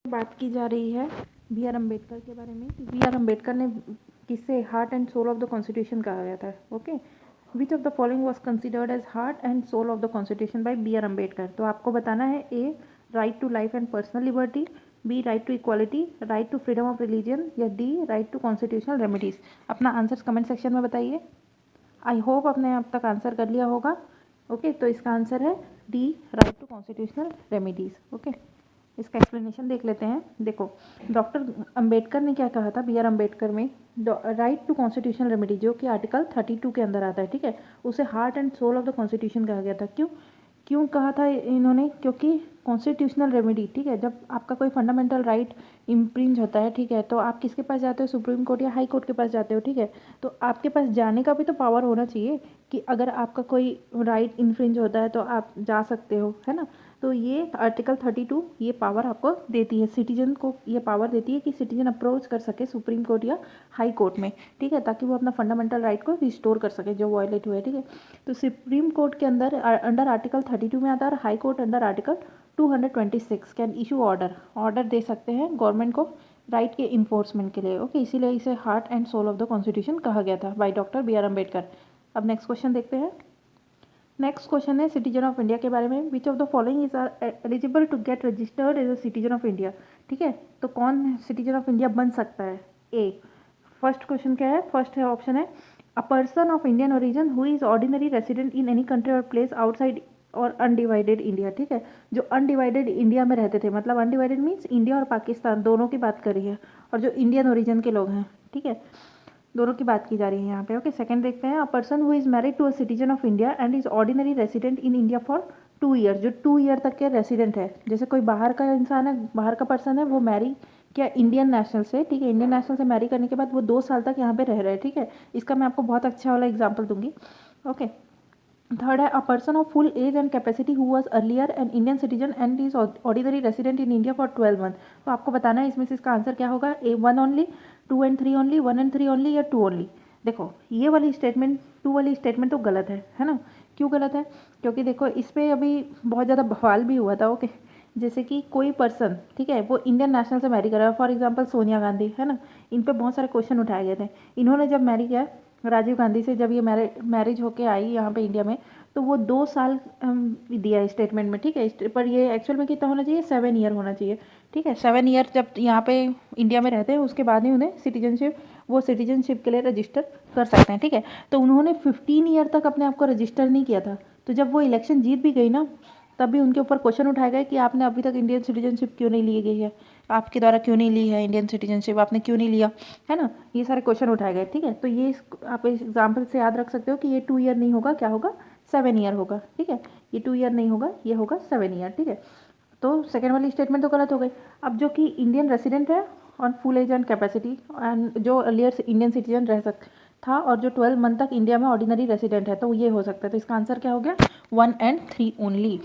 बात की जा रही है बी आर अम्बेडकर के बारे में। बी आर अम्बेडकर ने किससे heart and soul of the constitution कहा गया था। Okay, which of the following was considered as heart and soul of the constitution by B R Ambedkar. तो आपको बताना है A right to life and personal liberty, B right to equality, right to freedom of religion या D right to constitutional remedies. अपना answer comment section में बताइए। I hope आपने अब तक आंसर कर लिया होगा। ओके, तो इसका आंसर है D right to constitutional remedies. Okay, इसका एक्सप्लेनेशन देख लेते हैं। देखो, डॉक्टर अंबेडकर ने क्या कहा था बी आर अम्बेडकर में, राइट टू कॉन्स्टिट्यूशनल रेमेडी जो कि आर्टिकल 32 के अंदर आता है, ठीक है, उसे heart and soul of the constitution कहा गया था। क्यों क्यों कहा था इन्होंने? क्योंकि कॉन्स्टिट्यूशनल रेमेडी, ठीक है, जब आपका कोई फंडामेंटल राइट इम्प्रिंज होता है, ठीक है, तो आप किसके पास जाते हो? सुप्रीम कोर्ट या हाई कोर्ट के पास जाते हो, ठीक है। तो आपके पास जाने का भी तो पावर होना चाहिए कि अगर आपका कोई राइट इन्फ्रिंज होता है तो आप जा सकते हो, है ना। तो ये आर्टिकल 32 ये पावर आपको देती है, सिटीजन को ये पावर देती है कि सिटीजन अप्रोच कर सके सुप्रीम कोर्ट या हाई कोर्ट में, ठीक है, ताकि वो अपना फंडामेंटल राइट को रिस्टोर कर सके जो वायलेट हुए, ठीक है। तो सुप्रीम कोर्ट के अंदर अंडर आर्टिकल 32 में आता है और high court under article 226 can issue order दे सकते हैं गवर्नमेंट को राइट के इन्फोर्समेंट के लिए। ओके, इसीलिए इसे heart and soul of the constitution कहा गया था by doctor B R Ambedkar. अब नेक्स्ट क्वेश्चन देखते हैं। नेक्स्ट क्वेश्चन है सिटीजन ऑफ इंडिया के बारे में। Which of the following is are eligible to get registered as a citizen of India, ठीक है। तो कौन सिटीजन ऑफ इंडिया बन सकता है? ए, फर्स्ट क्वेश्चन क्या है? फर्स्ट है ऑप्शन है a person of Indian origin who is ordinary resident in any country और प्लेस आउटसाइड और अनडिवाइडेड इंडिया, ठीक है, जो अनडिवाइडेड इंडिया में रहते थे, मतलब अनडिवाइडेड मीन्स इंडिया और पाकिस्तान दोनों की बात करी है, और जो इंडियन ओरिजिन के लोग हैं, ठीक है, दोनों की बात की जा रही है यहाँ पे। ओके, सेकंड देखते हैं। A person who is married to a citizen of India and is ordinary resident in India for 2 year, जो 2 ईयर तक के रेसिडेंट है। जैसे कोई बाहर का इंसान है, बाहर का पर्सन है, वो मैरी क्या इंडियन नेशनल से, ठीक है, इंडियन नेशनल से मैरी करने के बाद वो 2 साल तक यहाँ पे रह रहे हैं, ठीक है। इसका मैं आपको बहुत अच्छा वाला एग्जाम्पल दूंगी। ओके, थर्ड है a person of full age and capacity who was earlier an Indian citizen and is ordinary resident in India for 12 month. तो आपको बताना है इसमें से इसका आंसर क्या होगा। ए 1 only, 2 and 3 only, 1 and 3 only या 2 ओनली। देखो, ये वाली स्टेटमेंट 2 वाली स्टेटमेंट तो गलत है ना। क्यों गलत है? क्योंकि देखो इस पर अभी बहुत ज़्यादा बवाल भी हुआ था। ओके, जैसे कि कोई पर्सन, ठीक है, वो इंडियन नेशनल से मैरी कर रहा है, फॉर एग्जांपल सोनिया गांधी, है ना, इन पे बहुत सारे क्वेश्चन उठाए गए थे। इन्होंने जब मैरी किया राजीव गांधी से, जब ये मैरिज होके आई यहाँ पे इंडिया में, तो वो 2 साल दिया स्टेटमेंट में, ठीक है, पर ये एक्चुअल में कितना होना चाहिए? 7 ईयर होना चाहिए, ठीक है। 7 ईयर जब यहाँ पे इंडिया में रहते हैं उसके बाद ही उन्हें सिटीजनशिप, वो सिटीजनशिप के लिए रजिस्टर कर सकते हैं, ठीक है। तो उन्होंने 15 ईयर तक अपने आप को रजिस्टर नहीं किया था। तो जब वो इलेक्शन जीत भी गई ना, तब भी उनके ऊपर क्वेश्चन उठाए गए कि आपने अभी तक इंडियन सिटीजनशिप क्यों नहीं ली गई है, आपके द्वारा क्यों नहीं ली है इंडियन सिटीजनशिप, आपने क्यों नहीं लिया, है ना। ये सारे क्वेश्चन उठाए गए, ठीक है। तो ये आप इस एग्जाम्पल से याद रख सकते हो कि ये 2 ईयर नहीं होगा, क्या होगा? 7 ईयर होगा, ठीक है। ये 2 ईयर नहीं होगा, ये होगा 7 ईयर, ठीक है। तो सेकेंड वाली स्टेटमेंट तो गलत हो गई। अब जो कि इंडियन रेसिडेंट है on full age and capacity and जो अर्लियर इंडियन सिटीजन रह सकता था और जो 12 मंथ तक इंडिया में ऑर्डिनरी रेसिडेंट है, तो ये हो सकता है। तो इसका आंसर क्या हो गया? 1 एंड 3 ओनली,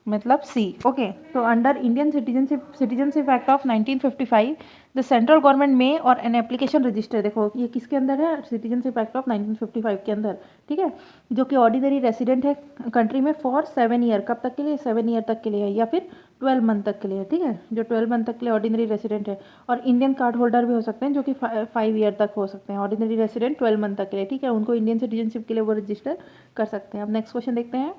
मतलब सी। ओके, तो under Indian citizenship act of 1955 the central government में और एन एप्लीकेशन रजिस्टर, देखो ये किसके अंदर है? सिटीजनशिप एक्ट ऑफ 1955 के अंदर, ठीक है, जो कि ऑर्डिनरी रेसिडेंट है कंट्री में फॉर 7 ईयर, कब तक के लिए? 7 ईयर तक के लिए है, या फिर 12 मंथ तक के लिए, ठीक है, जो 12 मंथ तक के लिए ऑर्डिनरी रेसिडेंट है। और इंडियन कार्ड होल्डर भी हो सकते हैं जो कि 5 ईयर तक हो सकते हैं, ऑर्डिनरी रेसिडेंट 12 मंथ तक के लिए, ठीक है, उनको इंडियन सिटीजनशिप के लिए वो रजिस्टर कर सकते हैं। अब नेक्स्ट क्वेश्चन देखते हैं।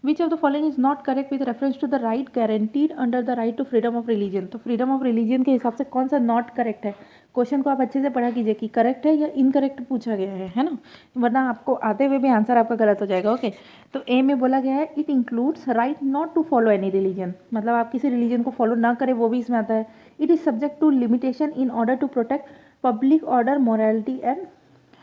Which of the following is not correct with reference to the right guaranteed under the right to freedom of religion. तो फ्रीडम ऑफ रिलीजन के हिसाब से कौन सा नॉट करेक्ट है? क्वेश्चन को आप अच्छे से पढ़ा कीजिए कि करेक्ट है या इनकरेक्ट पूछा गया है ना, वरना आपको आते हुए भी आंसर आपका गलत हो जाएगा। ओके, तो ए में बोला गया है it includes right not to follow any religion, मतलब आप किसी रिलीजन को फॉलो ना करें, वो भी इसमें आता है। It is subject to limitation in order to protect public order, morality and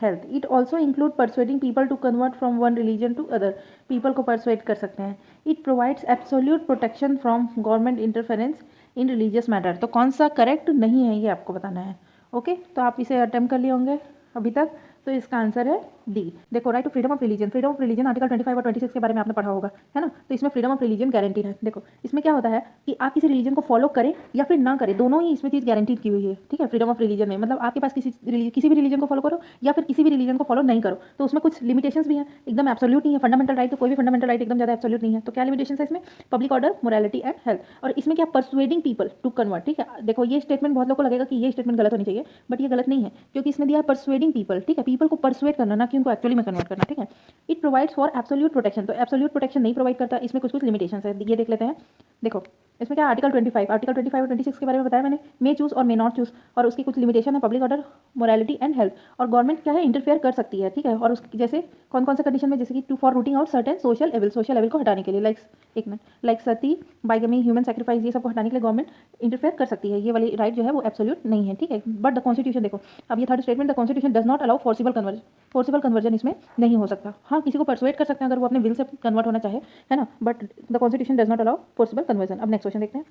health. It also include persuading people to convert from one religion to other, people को परसुएड कर सकते हैं। It provides absolute protection from government interference in religious matter. तो कौन सा correct नहीं है ये आपको बताना है। ओके, तो आप इसे अटेम्प्ट कर लिए होंगे अभी तक, तो इसका आंसर है डी। देखो right to freedom of religion article 25 और 26 के बारे में आपने पढ़ा होगा, है ना। तो इसमें फ्रीडम ऑफ रिलीजन गारंटीड है। देखो इसमें क्या होता है कि आप किसी रिलीजन को फॉलो करें या फिर ना करें, दोनों ही इसमें चीज़ गारंटीड की हुई है, ठीक है। फ्रीडम ऑफ रिलीजन में मतलब आपके पास किसी भी रिलीजन को फॉलो करो या फिर किसी भी रिलीजन को फॉलो नहीं करो, तो उसमें कुछ लिमिटेशंस भी हैं, एकदम एब्सोल्यूट नहीं है। फंडामेंटल राइट तो कोई भी फंडामेंटल राइट एकदम ज़्यादा एब्सोल्यूट नहीं है। तो क्या लिमिटेशन है इसमें? Public order, morality and health. और इसमें क्या परसुएडिंग पीपल टू कन्वर्ट, ठीक है। देखो ये स्टेटमेंट बहुत लोगों को लगेगा कि ये स्टेटमेंट गलत होनी चाहिए, बट ये गलत नहीं है, क्योंकि इसमें दिया परसुएडिंग पीपल, ठीक है। पीपल को परसुएट करना, ना कि उनको एक्चुअली में कन्वर्ट करना, ठीक है। It provides for absolute protection, तो एब्सोल्यूट प्रोटेक्शन नहीं प्रोवाइड करता, इसमें कुछ लिमिटेशंस है, ये देख लेते हैं। देखो इसमें क्या आर्टिकल 25 और 26 के बारे में बताया मैंने, मे चूज और मे नॉट चूज, और उसकी कुछ लिमिटेशन है, public order, morality and health. और गवर्नमेंट क्या है, इंटरफेयर कर सकती है, ठीक है। और उसकी जैसे कौन कौन से कंडीशन में, जैसे कि to for rooting out certain social evil को हटाने के लिए, like sati, bigamy, human sacrifice, ये सब को हटाने के लिए गवर्नमेंट इंटरफेयर कर सकती है। ये वाली राइट जो है वो एब्सोल्यूट नहीं है, ठीक है। बट द कॉन्स्टिट्यूशन, देखो अब ये third statement, the constitution does not allow forcible conversion इसमें नहीं हो सकता। हाँ किसी को परसुएट कर सकते हैं अगर वो अपने विल से कन्वर्ट होना चाहे, है ना, but the constitution does not allow forcible conversion. अब नेक्स्ट क्वेश्चन देखते हैं।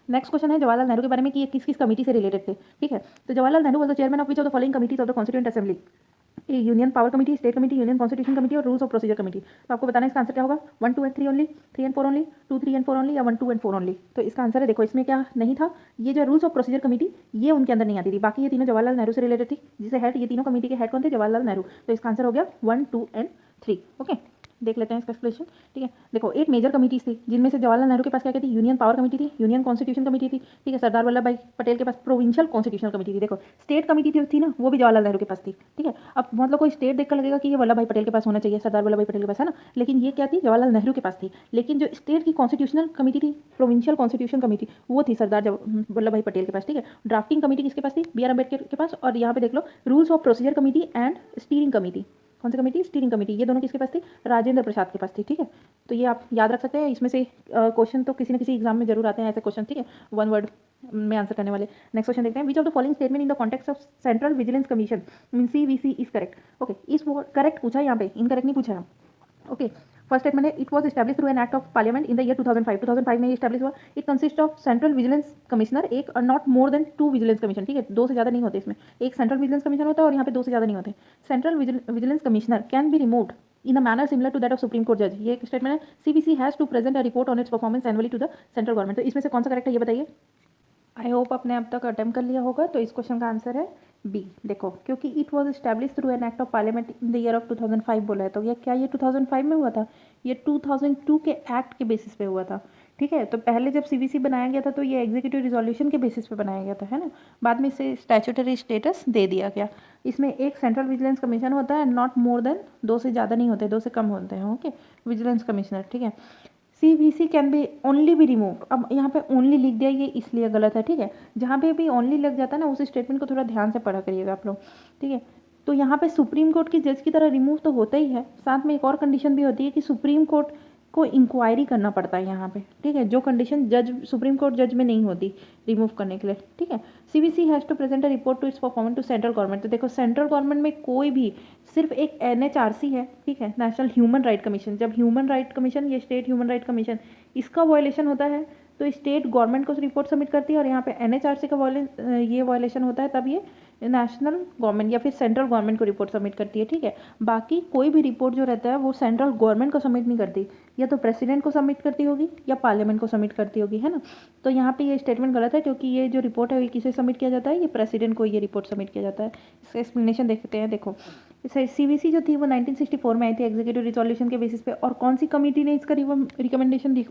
नेक्स्ट क्वेश्चन है जवाहरलाल नेहरू के बारे में कि ये किस किस कमेटी से रिलेटेड थे, ठीक है। तो Jawaharlal Nehru was the chairman of which of the following committees of the constituent assembly? Union power committee, state committee, union constitution committee और रूल्स ऑफ प्रोसीजर कमेटी। तो आपको बताना है इसका आंसर क्या होगा, 1, 2 and 3 only, 3 and 4 only, 2, 3 and 4 only, या 1, 2 and 4 only. तो इसका आंसर है, देखो इसमें क्या नहीं था, ये जो रूल्स ऑफ प्रोसीजर कमेटी ये उनके अंदर नहीं आती थी, बाकी ये तीनों जवाहरलाल नेहरू से रिलेटेड थी, जिसे हेड, ये तीनों कमेटी के हेड कौन थे, जवाहरलाल नेहरू। तो इसका आंसर हो गया 1, 2 एंड 3। ओके देख लेते हैं इसका एक्सप्लेनेशन, ठीक है। देखो 8 मेजर कमिटीज थी, जिनमें से जवाहरलाल नेहरू के पास क्या थी, यूनियन पावर कमेटी थी, यूनियन कॉन्स्टिट्यूशन कमेटी थी, ठीक है। सरदार वल्लभ भाई पटेल के पास प्रोविंशियल कॉन्स्टिट्यूशनल कमेटी थी। देखो स्टेट कमेटी थी ना, वो भी जवाहरलाल नेहरू के पास थी, ठीक है। अब मतलब कोई स्टेट देखकर लगेगा कि ये वल्लभ भाई पटेल के पास होना चाहिए, सरदार वल्लभ भाई पटेल के पास, है ना, लेकिन ये क्या थी, जवाहरलाल नेहरू के पास थी। लेकिन जो स्टेट की कॉन्स्टिट्यूशनल कमेटी थी, प्रोविंशियल कॉन्स्टिट्यूशन कमेटी, वो थी सरदार वल्लभ भाई पटेल के पास, ठीक है। ड्राफ्टिंग कमेटी किसके पास थी, बी आर अम्बेडकर के पास। और यहाँ पे देख लो rules of procedure committee and steering committee, कौन सी कमेटी, स्टीयरिंग कमेटी, ये दोनों किसके पास थी, राजेंद्र प्रसाद के पास थी, ठीक है। तो ये आप याद रख सकते हैं, इसमें से क्वेश्चन तो किसी न किसी एग्जाम में जरूर आते हैं ऐसे क्वेश्चन, ठीक है, 1 वर्ड में आंसर करने वाले। नेक्स्ट क्वेश्चन देखते हैं, which of the following statement in the context of central vigilance commission mean CVC is correct. Okay इस करेक्ट पूछा है यहाँ पे, इनकरेक्ट नहीं पूछा है। ओके फर्स्ट स्टेटमेंट है, it was establish through an act of parliament in the year 2005 में ये एस्टैब्लिश हुआ। It consist of central vigilance commissioner एक और not more than 2 vigilance commission, ठीक है, 2 से ज़्यादा नहीं होते इसमें, एक सेंट्रल विजिलेंस कमीशन होता है और यहाँ पे 2 से ज़्यादा नहीं होते। Central vigilance commissioner can be removed in a manner similar to that of Supreme Court judge, ये एक स्टेटमेंट है। CVC has to present a report on its performance annually to the central government. तो इसमें से कौन सा correct है ये बताइए। आई होप आपने अब तक अटेम्प्ट कर लिया होगा। तो इस क्वेश्चन का आंसर है बी। देखो क्योंकि it was establish through an act of parliament in the year of 2005 बोला है, तो ये क्या ये 2005 में हुआ था, ये 2002 के एक्ट के बेसिस पे हुआ था, ठीक है। तो पहले जब CVC बनाया गया था तो ये एग्जीक्यूटिव रिजोल्यूशन के बेसिस पे बनाया गया था, है ना, बाद में इसे स्टैट्यूटरी स्टेटस दे दिया गया। इसमें एक सेंट्रल विजिलेंस कमीशन होता है, नॉट मोर देन 2 से ज़्यादा नहीं होते, 2 से कम होते हैं, ओके, विजिलेंस कमिश्नर, ठीक है। CVC can be only be remove, अब यहाँ पे ओनली लिख दिया, ये इसलिए गलत है, ठीक है। जहाँ पे भी ओनली लग जाता है ना, उस स्टेटमेंट को थोड़ा ध्यान से पढ़ा करिएगा आप लोग, ठीक है। तो यहाँ पे सुप्रीम कोर्ट की जज की तरह रिमूव तो होता ही है, साथ में एक और कंडीशन भी होती है कि सुप्रीम कोर्ट को इंक्वायरी करना पड़ता है यहाँ पे, ठीक है, जो कंडीशन जज सुप्रीम कोर्ट जज में नहीं होती रिमूव करने के लिए, ठीक है। CVC has to present a report to its performance to central government. तो देखो सेंट्रल गवर्नमेंट में कोई भी सिर्फ एक NHRC है, ठीक है, नेशनल ह्यूमन राइट कमीशन। जब ह्यूमन राइट कमीशन, ये स्टेट ह्यूमन राइट कमीशन, इसका वायलेशन होता है तो स्टेट गवर्नमेंट को रिपोर्ट सबमिट करती है, और यहाँ पे NHRC का ये वायलेशन होता है तब ये नेशनल गवर्नमेंट या फिर सेंट्रल गवर्नमेंट को रिपोर्ट सबमिट करती है, ठीक है। बाकी कोई भी रिपोर्ट जो रहता है वो सेंट्रल गवर्नमेंट को सबमिट नहीं करती, या तो प्रेसिडेंट को सबमिट करती होगी या पार्लियामेंट को सबमिट करती होगी, है ना। तो यहाँ पे ये स्टेटमेंट गलत है, क्योंकि ये जो रिपोर्ट है ये किसे सबमिट किया जाता है, ये प्रेसिडेंट को ये रिपोर्ट सबमिट किया जाता है। इसका एक्सप्लेनेशन देखते हैं। देखो CVC जो थी वो 1964 में आई थी एग्जीक्यूटिव रिजोल्यूशन के बेसिस पे, और कौन सी कमेटी ने इसका रिकमेंडेशन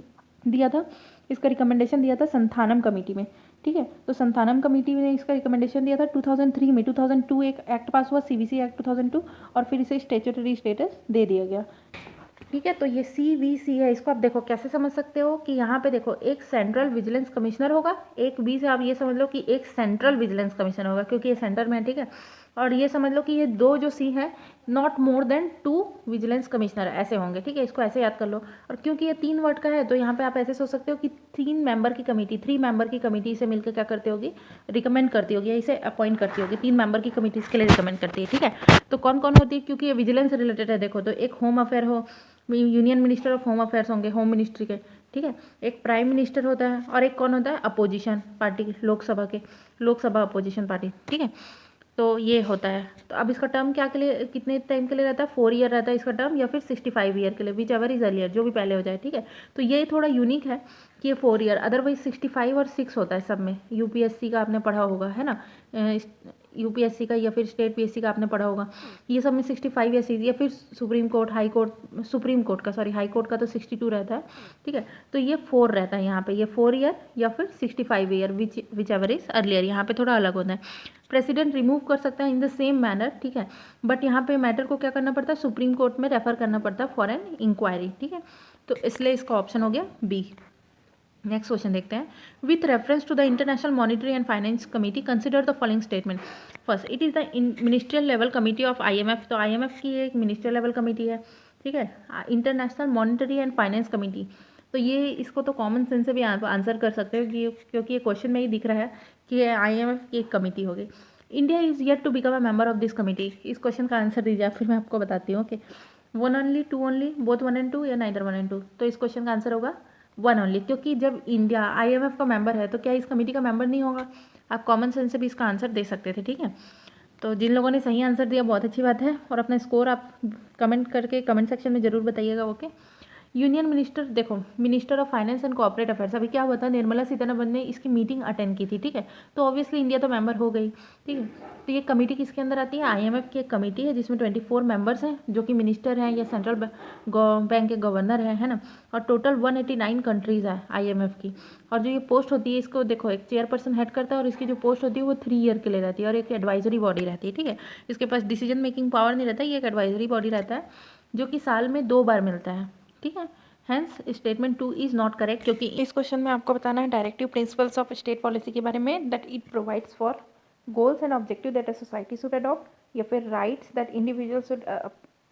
दिया था, इसका रिकमेंडेशन दिया था संथानम कमेटी में, ठीक है। तो संथानम कमेटी ने इसका रिकमेंडेशन दिया था 2003 में। 2002 एक एक्ट पास हुआ, CVC एक्ट 2002, और फिर इसे स्टैट्यूटरी स्टेटस दे दिया गया, ठीक है। तो ये CVC है, इसको आप देखो कैसे समझ सकते हो कि यहाँ पे देखो एक सेंट्रल विजिलेंस कमिश्नर होगा, एक बी से आप ये समझ लो कि एक सेंट्रल विजिलेंस कमीशन होगा, क्योंकि ये सेंटर में है, ठीक है। और ये समझ लो कि ये 2 जो C है not more than 2 vigilance commissioner ऐसे होंगे, ठीक है, इसको ऐसे याद कर लो। और क्योंकि ये 3 वर्ड का है तो यहाँ पे आप ऐसे सोच सकते हो कि 3 मेंबर की कमेटी से मिलकर क्या करती होगी, रिकमेंड करती होगी, इसे अपॉइंट करती होगी, 3 मेंबर की कमेटी इसके लिए रिकमेंड करती है, ठीक है। तो कौन कौन होती है, क्योंकि ये विजिलेंस रिलेटेड है, देखो तो एक होम अफेयर हो, union minister of home affairs होंगे होम मिनिस्ट्री के, ठीक है, एक प्राइम मिनिस्टर होता है, और एक कौन होता है, opposition party, Lok Sabha opposition party, ठीक है। तो ये होता है। तो अब इसका टर्म क्या के लिए, कितने टाइम के लिए रहता है, 4 ईयर रहता है इसका टर्म, या फिर 65 ईयर के लिए, विच एवर इज अर्लियर, जो भी पहले हो जाए, ठीक है। तो ये थोड़ा यूनिक है कि ये 4 ईयर, अदरवाइज 65 और 6 होता है सब में। यूपीएससी का आपने पढ़ा होगा, है ना, यूपीएससी का या फिर स्टेट पीएससी का आपने पढ़ा होगा, ये सब में 65 या 6, या फिर supreme court, high court, supreme court का, सॉरी हाई कोर्ट का तो 62 रहता है, ठीक है। तो ये 4 रहता है यहाँ पे, ये 4 ईयर या फिर 65 year, which ever is earlier, यहाँ पे थोड़ा अलग होता है। प्रेसिडेंट रिमूव कर सकता है इन द सेम मैनर, ठीक है, बट यहाँ पे मैटर को क्या करना पड़ता है, सुप्रीम कोर्ट में रेफर करना पड़ता है फॉर एन इंक्वायरी, ठीक है। तो इसलिए इसका ऑप्शन हो गया बी। नेक्स्ट क्वेश्चन देखते हैं। With reference to the international monetary and finance committee consider the following statement. First, it is the ministerial level committee of IMF. तो आईएमएफ की एक मिनिस्ट्रियल लेवल कमिटी है, ठीक है। International monetary and finance committee, तो ये इसको तो कॉमन सेंस से भी आंसर कर सकते हो कि, क्योंकि ये क्वेश्चन में ही दिख रहा है कि आईएमएफ की एक कमिटी होगी। India is yet to become a member of this committee. इस क्वेश्चन का आंसर दीजिए, फिर मैं आपको बताती हूँ। Okay, 1 only, 2 only, both 1 and 2, या नाइदर 1 and 2। तो इस क्वेश्चन का आंसर होगा 1 ओनली, क्योंकि जब इंडिया आईएमएफ का मेंबर है तो क्या इस कमेटी का मेंबर नहीं होगा। आप कॉमन सेंस से भी इसका आंसर दे सकते थे, ठीक है। तो जिन लोगों ने सही आंसर दिया बहुत अच्छी बात है, और अपना स्कोर आप कमेंट करके कमेंट सेक्शन में ज़रूर बताइएगा। ओके, यूनियन मिनिस्टर, देखो minister of finance and corporate affairs, अभी क्या हुआ था, निर्मला सीतारमण ने इसकी मीटिंग अटेंड की थी, ठीक है। तो ऑब्वियसली इंडिया तो मेंबर हो गई, ठीक है। तो ये कमेटी किसके अंदर आती है, आईएमएफ की एक कमेटी है जिसमें 24 मेंबर्स हैं जो कि मिनिस्टर हैं या सेंट्रल बैंक के गवर्नर है ना। और टोटल 189 कंट्रीज़ है आईएमएफ की। और जो ये पोस्ट होती है, इसको देखो एक चेयरपर्सन हेड करता है, और इसकी जो पोस्ट होती है वो 3 ईयर के लिए रहती है, और एक एडवाइजरी बॉडी रहती है, ठीक है। इसके पास डिसीजन मेकिंग पावर नहीं रहता, ये एक एडवाइजरी बॉडी रहता है जो कि साल में 2 बार मिलता है, ठीक है। Hence statement 2 is not correct, क्योंकि इस क्वेश्चन में आपको बताना है directive principles of state policy के बारे में, that it provides for goals and objective that a society should adopt, या फिर rights that individual should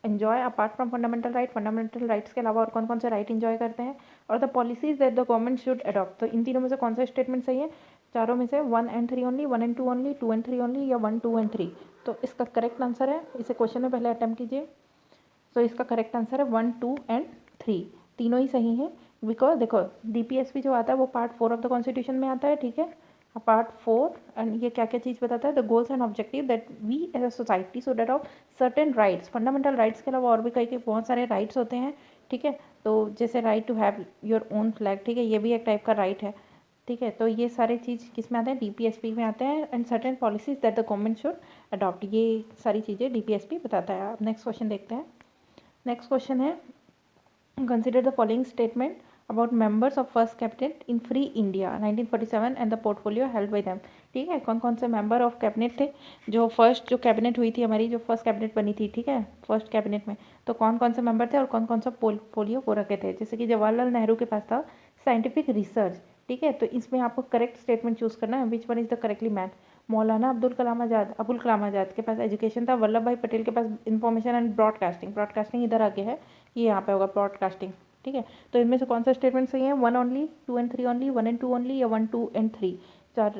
enjoy apart from fundamental right. Fundamental rights के अलावा और कौन कौन से राइट एंजॉय करते हैं, और the policies that the government should adopt. तो इन तीनों में से कौन सा स्टेटमेंट सही है, चारों में से 1 and 3 only, 1 and 2 only, 2 and 3 only, या 1, 2 and 3। तो इसका करेक्ट आंसर है, इसे क्वेश्चन में पहले अटैम्प्ट कीजिए। तो इसका करेक्ट आंसर है 1, 2 and 3, तीनों ही सही हैं। बिकॉज देखो डीपीएसपी जो आता है वो पार्ट 4 ऑफ द कॉन्स्टिट्यूशन में आता है, ठीक है। पार्ट 4, एंड ये क्या क्या चीज़ बताता है, the goals and objective that we as a society should adopt certain rights. Fundamental rights के अलावा और भी कई के बहुत सारे राइट्स होते हैं, ठीक है। तो जैसे right to have your own flag, ठीक है, ये भी एक टाइप का राइट है, ठीक है। तो ये सारे चीज़ किस में आते हैं, डीपीएसपी में आते हैं। And certain policies that the government should adopt, ये सारी चीज़ें डीपीएसपी बताता है। अब नेक्स्ट क्वेश्चन देखते हैं। नेक्स्ट क्वेश्चन है, consider the following statement about members of first cabinet in free India 1947 and the portfolio held by them। ठीक है, कौन कौन से मेंबर ऑफ कैबिनेट थे जो फर्स्ट, जो कैबिनेट हुई थी हमारी, जो फर्स्ट कैबिनेट बनी थी, ठीक है, फर्स्ट कैबिनेट में। तो कौन कौन से मेंबर थे और कौन कौन सा पोर्टफोलियो वो रखे थे। जैसे कि जवाहरलाल नेहरू के पास था साइंटिफिक रिसर्च, ठीक है। तो इसमें आपको करेक्ट स्टेटमेंट चूज करना है, which one is the correctly match. मौलाना अब्दुल कलाम आज़ाद के पास एजुकेशन था। वल्लभ भाई पटेल के पास इंफॉर्मेशन एंड ब्रॉडकास्टिंग, ब्रॉडकास्टिंग इधर आगे है, ये यहाँ पे होगा ब्रॉडकास्टिंग, ठीक है। तो इनमें से कौन सा स्टेटमेंट सही है, 1 only, 2 and 3 only, 1 and 2 only, या 1, 2 and 3,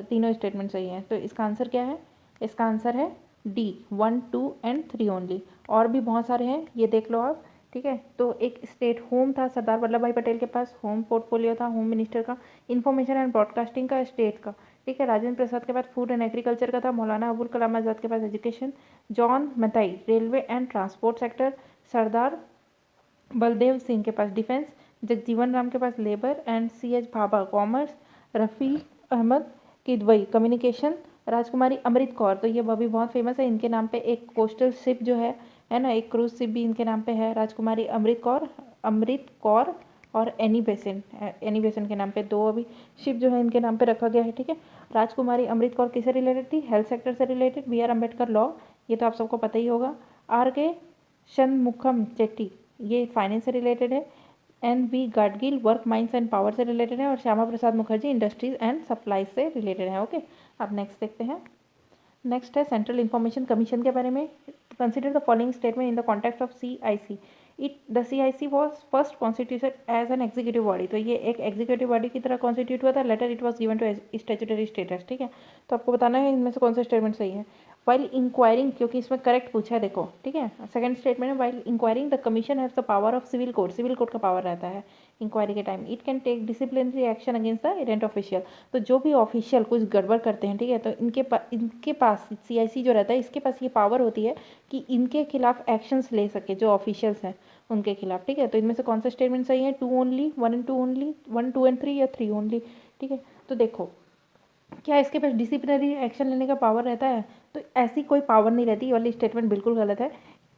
तीनों स्टेटमेंट सही है। तो इसका आंसर क्या है, इसका आंसर है डी, 1, 2 and 3 ओनली। और भी बहुत सारे हैं, ये देख लो आप, ठीक है। तो एक स्टेट होम था सरदार वल्लभ भाई पटेल के पास, होम पोर्टफोलियो था होम मिनिस्टर का। इन्फॉर्मेशन एंड ब्रॉडकास्टिंग का स्टेट का, ठीक है। राजेंद्र प्रसाद के पास फूड एंड एग्रीकल्चर का था। मौलाना अबुल कलाम आज़ाद के पास education. John Mathai railway and transport sector. Sardar Baldev Singh के पास डिफेंस। जगजीवन राम के पास labour and C H. Bhabha commerce. Rafi Ahmed Kidwai communication. Rajkumari Amrit Kaur, तो ये भी बहुत फेमस है, इनके नाम पे एक कोस्टल शिप जो है ना, एक क्रूज शिप भी इनके नाम पे है, राजकुमारी अमृत कौर और एनी बेसन के नाम पे दो अभी शिप जो है इनके नाम पे रखा गया है, ठीक है। राजकुमारी अमृत कौर किससे रिलेटेड थी, हेल्थ सेक्टर से रिलेटेड। बी.आर. अम्बेडकर लॉ, ये तो आप सबको पता ही होगा। R.K. शनमुखम चेट्टी, ये फाइनेंस से रिलेटेड है। N.V. Gadgil work mines and power से रिलेटेड है। और Shyama Prasad Mukherjee industries and supplies से रिलेटेड है। ओके, अब नेक्स्ट देखते हैं। नेक्स्ट है सेंट्रल इंफॉर्मेशन कमीशन के बारे में। Consider the following statement in the context of CIC। The CIC was first constitution as an executive body, तो ये एक एग्जीक्यूटिव बॉडी की तरह कॉन्स्टिट्यूट हुआ था। Later it was given to statutory status, ठीक है। तो आपको बताना है इनमें से कौन सा स्टेटमेंट सही है। वाइल इंक्वायरिंग, क्योंकि इसमें करेक्ट पूछा है देखो, ठीक है। सेकंड स्टेटमेंट में while inquiring the commission has the power of civil court का पावर रहता है इंक्वायरी के time. It can take disciplinary action against the errant official. तो जो भी ऑफिशियल कुछ गड़बड़ करते हैं, ठीक है, तो इनके पास CIC जो रहता है, इसके पास ये पावर होती है कि इनके खिलाफ एक्शंस ले सके, जो ऑफिशियल्स हैं उनके खिलाफ, ठीक है। तो इनमें से कौन सा स्टेटमेंट सही है? 2 ओनली, 1 एंड 2 ओनली, 1 2 एंड 3 या 3 ओनली, ठीक है। तो देखो क्या इसके पास डिसिप्लिनरी एक्शन लेने का पावर रहता है? तो ऐसी कोई पावर नहीं रहती, ये वाली स्टेटमेंट बिल्कुल गलत है।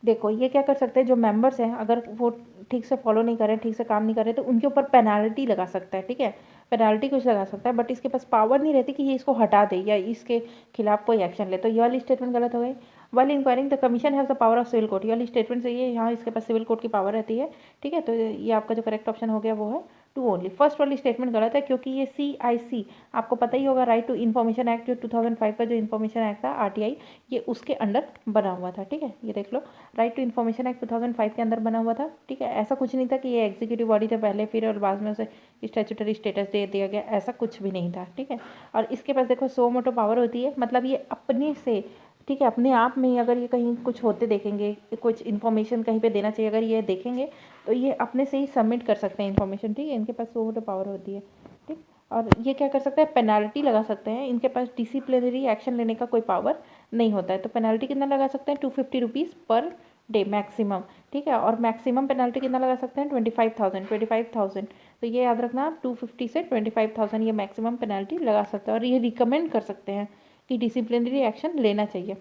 देखो ये क्या कर सकते हैं, जो मेंबर्स हैं अगर वो ठीक से फॉलो नहीं करें, ठीक से काम नहीं करें, तो उनके ऊपर पेनाल्टी लगा सकता है, ठीक है, पेनाल्टी कुछ लगा सकता है, बट इसके पास पावर नहीं रहती कि ये इसको हटा दे या इसके खिलाफ कोई एक्शन ले। तो ये वाली स्टेटमेंट गलत हो गई। While inquiring the commission have the power of civil court, ये वाली स्टेटमेंट सही है, यहाँ इसके पास सिविल कोर्ट की पावर रहती है, ठीक है। तो ये आपका जो करेक्ट ऑप्शन हो गया वो है 2 ओनली। फर्स्ट वाली स्टेटमेंट गलत है, क्योंकि ये CIC आपको पता ही होगा, राइट टू इन्फॉर्मेशन एक्ट, जो 2005 का जो इन्फॉर्मेशन एक्ट था RTI, ये उसके अंडर बना हुआ था, ठीक है। ये देख लो, राइट टू इन्फॉर्मेशन एक्ट 2005 के अंदर बना हुआ था, ठीक है। ऐसा कुछ नहीं था कि ये एग्जीक्यूटिव बॉडी था पहले, फिर और बाद में उसे स्टैट्यूटरी स्टेटस दे दिया गया, ऐसा कुछ भी नहीं था, ठीक है। और इसके पास देखो सो मोटो पावर होती है, मतलब ये अपने से, ठीक है, अपने आप में ही अगर ये कहीं कुछ होते देखेंगे, कुछ इन्फॉर्मेशन कहीं पे देना चाहिए, अगर ये देखेंगे तो ये अपने से ही सबमिट कर सकते हैं इन्फॉर्मेशन, ठीक है। इनके पास सो मोटो पावर होती है, ठीक। और ये क्या कर सकते हैं, पेनाल्टी लगा सकते हैं। इनके पास डिसिप्लिनरी एक्शन लेने का कोई पावर नहीं होता है। तो पेनाल्टी कितना लगा सकते हैं? 250 रुपीज़ पर डे मैक्सिमम, ठीक है। और मैक्सिमम पेनाल्टी कितना लगा सकते हैं? 25,000। तो ये याद रखना आप, 250 से 25,000 ये मैक्सिमम पेनाल्टी लगा सकते हैं। और ये रिकमेंड कर सकते हैं कि डिसिप्लिनरी एक्शन लेना चाहिए,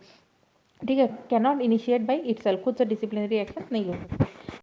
ठीक है। Can not initiate by itself, खुद से डिसिप्लिनरी एक्शन नहीं ले सकते।